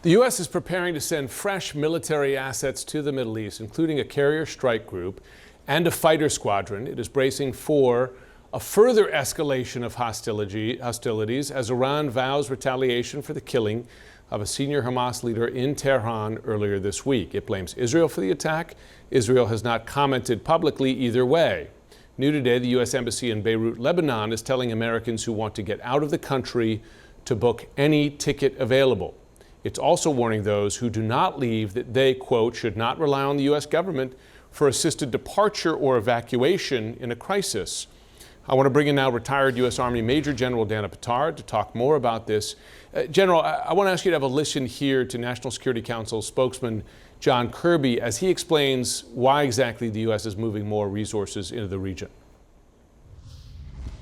The U.S. is preparing to send fresh military assets to the Middle East, including a carrier strike group and a fighter squadron. It is bracing for a further escalation of hostilities as Iran vows retaliation for the killing of a senior Hamas leader in Tehran earlier this week. It blames Israel for the attack. Israel has not commented publicly either way. New today, the U.S. Embassy in Beirut, Lebanon, is telling Americans who want to get out of the country to book any ticket available. It's also warning those who do not leave that they, quote, should not rely on the U.S. government for assisted departure or evacuation in a crisis. I want to bring in now retired U.S. Army Major General Dana Pittard to talk more about this. General, I want to ask you to have a listen here to National Security Council spokesman John Kirby as he explains why exactly the U.S. is moving more resources into the region.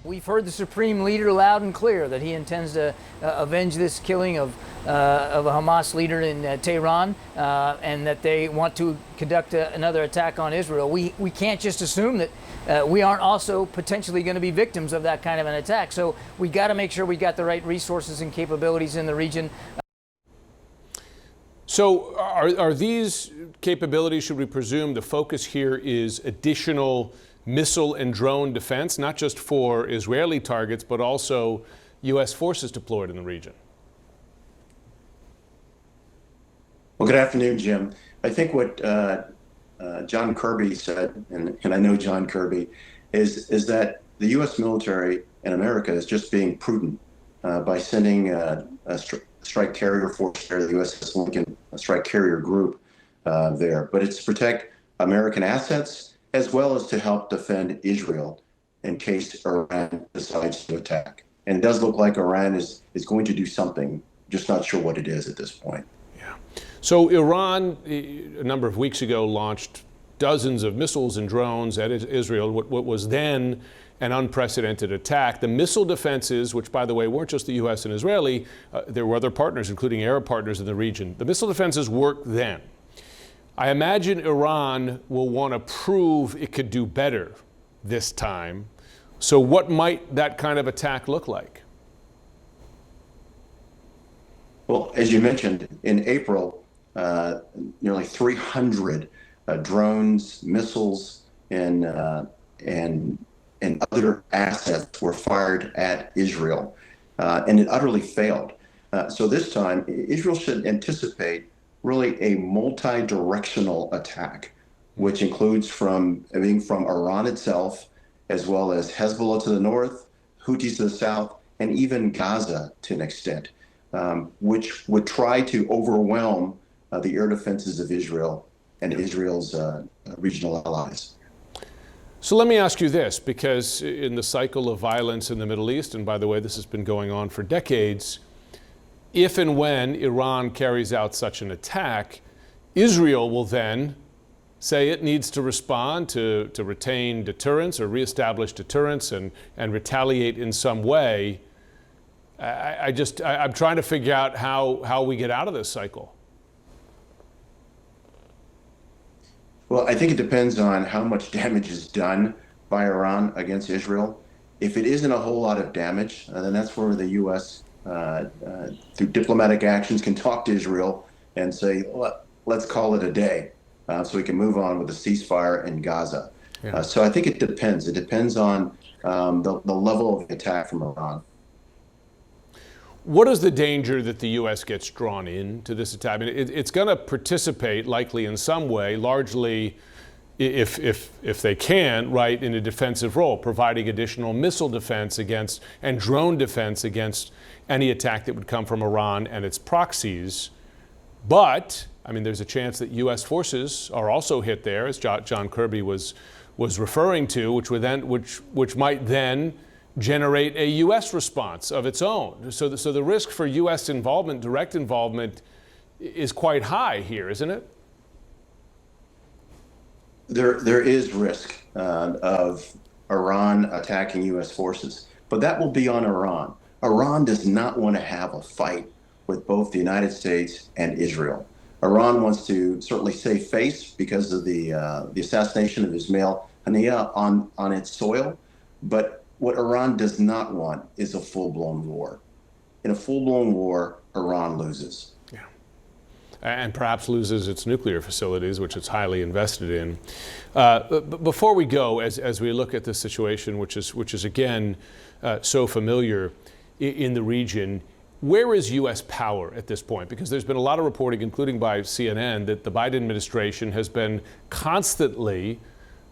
We've heard the Supreme Leader loud and clear that he intends to avenge this killing of a Hamas leader in Tehran and that they want to conduct another attack on Israel. We can't just assume that we aren't also potentially going to be victims of that kind of an attack. So we got to make sure we got the right resources and capabilities in the region. So are these capabilities, should we presume the focus here is additional missile and drone defense, not just for Israeli targets, but also U.S. forces deployed in the region? Well, good afternoon, Jim. I think what John Kirby said, and I know John Kirby, is that the U.S. military in America is just being prudent by sending a strike carrier force there, the USS Lincoln, a strike carrier group there. But it's to protect American assets as well as to help defend Israel in case Iran decides to attack. And it does look like Iran is going to do something, just not sure what it is at this point. Yeah. So Iran, a number of weeks ago, launched dozens of missiles and drones at Israel, what was then an unprecedented attack. The missile defenses, which, by the way, weren't just the U.S. and Israeli, there were other partners, including Arab partners in the region. The missile defenses worked then. I imagine Iran will want to prove it could do better this time. So what might that kind of attack look like? Well, as you mentioned, in April, nearly 300 drones, missiles, and other assets were fired at Israel, and it utterly failed. So this time, Israel should anticipate really a multi-directional attack, which includes everything from Iran itself, as well as Hezbollah to the north, Houthis to the south, and even Gaza to an extent, which would try to overwhelm the air defenses of Israel and Israel's regional allies. So let me ask you this, because in the cycle of violence in the Middle East, and by the way, this has been going on for decades, if and when Iran carries out such an attack, Israel will then say it needs to respond to retain deterrence or reestablish deterrence and retaliate in some way. I'm trying to figure out how we get out of this cycle. Well, I think it depends on how much damage is done by Iran against Israel. If it isn't a whole lot of damage, then that's where the U.S. Through diplomatic actions can talk to Israel and say, let's call it a day so we can move on with the ceasefire in Gaza. Yeah. So I think it depends. It depends on the level of attack from Iran. What is the danger that the U.S. gets drawn into this attack? I mean, it's going to participate likely in some way, largely if they can, right, in a defensive role, providing additional missile defense against and drone defense against any attack that would come from Iran and its proxies. But, I mean, there's a chance that U.S. forces are also hit there, as John Kirby was referring to, which might then generate a U.S. response of its own. So the risk for U.S. involvement, direct involvement, is quite high here, isn't it? There is risk of Iran attacking U.S. forces, but that will be on Iran. Iran does not want to have a fight with both the United States and Israel. Iran wants to certainly save face because of the assassination of Ismail Haniyeh on its soil, but what Iran does not want is a full-blown war. In a full-blown war, Iran loses. Yeah. and perhaps loses its nuclear facilities, which it's highly invested in. But before we go, as we look at this situation, which is again so familiar in the region, where is U.S. power at this point? Because there's been a lot of reporting, including by CNN, that the Biden administration has been constantly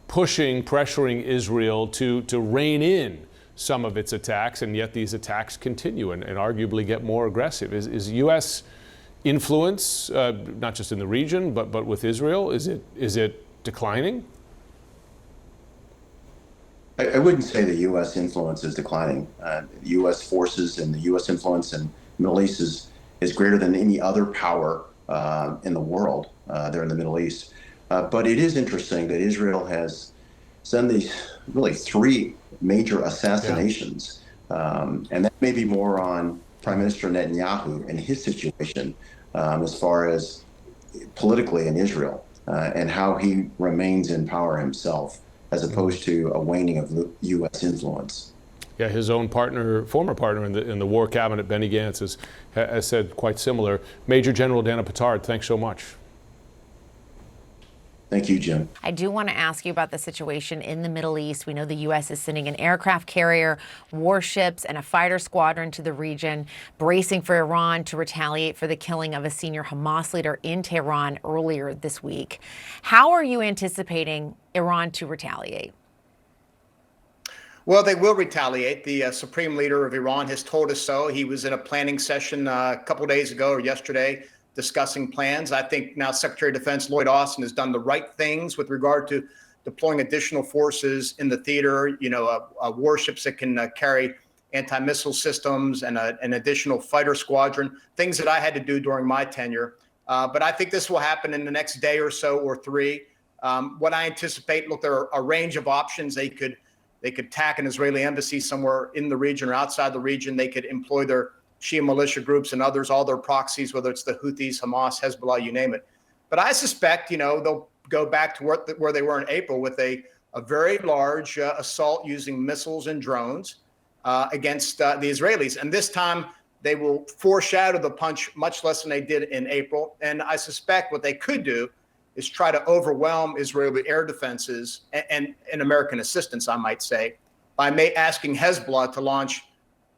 pressuring Israel to rein in some of its attacks, and yet these attacks continue and arguably get more aggressive. Is U.S. influence, not just in the region, but with Israel, is it declining? I wouldn't say the U.S. influence is declining. U.S. forces and the U.S. influence in the Middle East is greater than any other power in the world there in the Middle East. But it is interesting that Israel has done these really three major assassinations. And that may be more on Prime Minister Netanyahu and his situation as far as politically in Israel and how he remains in power himself, as opposed to a waning of U.S. influence. Yeah, his own former partner in the war cabinet, Benny Gantz, has said quite similar. Major General Dana Pittard, thanks so much. Thank you, Jim. I do want to ask you about the situation in the Middle East. We know the U.S. is sending an aircraft carrier, warships, and a fighter squadron to the region, bracing for Iran to retaliate for the killing of a senior Hamas leader in Tehran earlier this week. How are you anticipating Iran to retaliate? Well, they will retaliate. The supreme leader of Iran has told us so. He was in a planning session a couple days ago or yesterday discussing plans. I think now Secretary of Defense Lloyd Austin has done the right things with regard to deploying additional forces in the theater, warships that can carry anti-missile systems and an additional fighter squadron, things that I had to do during my tenure. But I think this will happen in the next day or so or three. What I anticipate, look, there are a range of options. They could attack an Israeli embassy somewhere in the region or outside the region. They could employ their Shia militia groups and others, all their proxies, whether it's the Houthis, Hamas, Hezbollah, you name it. But I suspect, they'll go back to where they were in April with a very large assault using missiles and drones against the Israelis. And this time they will foreshadow the punch much less than they did in April. And I suspect what they could do is try to overwhelm Israeli air defenses and American assistance, I might say, by asking Hezbollah to launch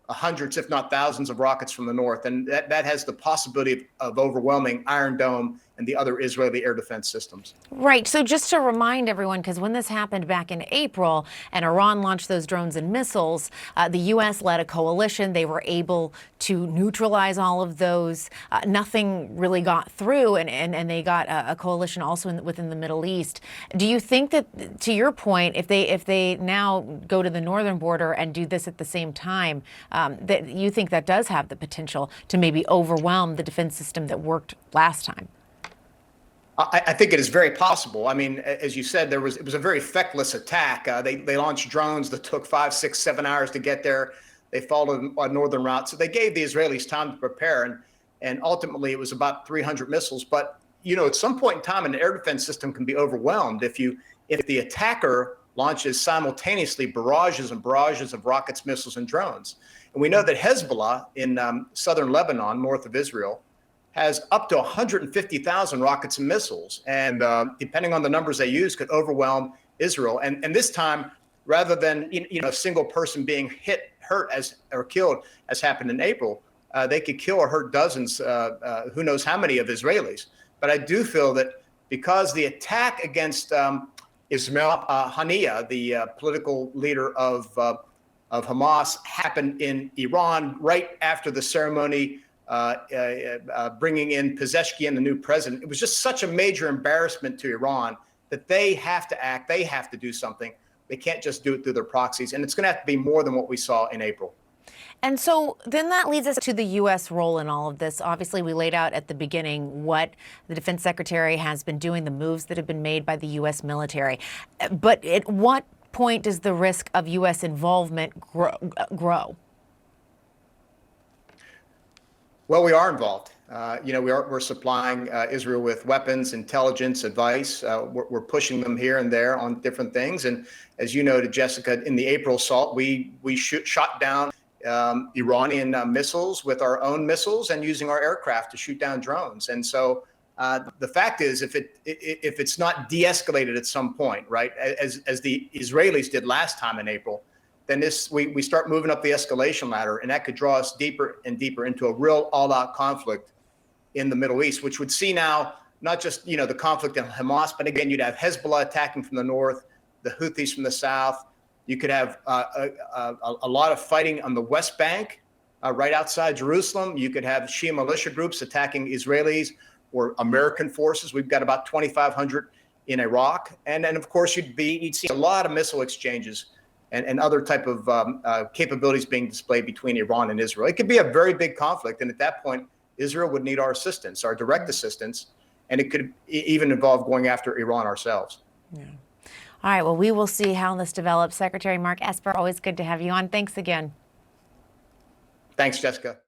hundreds, if not thousands, of rockets from the north. And that has the possibility of overwhelming Iron Dome and the other Israeli air defense systems. Right. So just to remind everyone, because when this happened back in April and Iran launched those drones and missiles, the U.S. led a coalition. They were able to neutralize all of those. Nothing really got through, and they got a coalition also within the Middle East. Do you think that, to your point, if they now go to the northern border and do this at the same time, that you think that does have the potential to maybe overwhelm the defense system that worked last time? I think it is very possible. I mean, as you said, it was a very feckless attack. They launched drones that took 5, 6, 7 hours to get there. They followed a northern route. So they gave the Israelis time to prepare. And ultimately, it was about 300 missiles. But, at some point in time, an air defense system can be overwhelmed if the attacker launches simultaneously barrages and barrages of rockets, missiles, and drones. And we know that Hezbollah in southern Lebanon, north of Israel, has up to 150,000 rockets and missiles. And depending on the numbers they use, could overwhelm Israel. And this time, rather than a single person being hurt or killed, as happened in April, they could kill or hurt dozens, who knows how many of Israelis. But I do feel that because the attack against Ismail Haniyeh, the political leader of Hamas, happened in Iran right after the ceremony bringing in Pezeshkian, the new president. It was just such a major embarrassment to Iran that they have to act. They have to do something. They can't just do it through their proxies. And it's going to have to be more than what we saw in April. And so then that leads us to the U.S. role in all of this. Obviously, we laid out at the beginning what the defense secretary has been doing, the moves that have been made by the U.S. military. But at what point does the risk of U.S. involvement grow? Well, we are involved. We're supplying Israel with weapons, intelligence, advice. We're pushing them here and there on different things. And as you noted, Jessica, in the April assault, we shot down Iranian missiles with our own missiles and using our aircraft to shoot down drones. And so the fact is, if it's not de-escalated at some point, right, as the Israelis did last time in April, then we start moving up the escalation ladder, and that could draw us deeper and deeper into a real all-out conflict in the Middle East, which would see now not just the conflict in Hamas, but again, you'd have Hezbollah attacking from the north, the Houthis from the south. You could have a lot of fighting on the West Bank, right outside Jerusalem. You could have Shia militia groups attacking Israelis or American forces. We've got about 2,500 in Iraq, and then of course you'd see a lot of missile exchanges and other type of capabilities being displayed between Iran and Israel. It could be a very big conflict, and at that point, Israel would need our assistance, our direct assistance, and it could even involve going after Iran ourselves. Yeah. All right, well, we will see how this develops. Secretary Mark Esper, always good to have you on. Thanks again. Thanks, Jessica.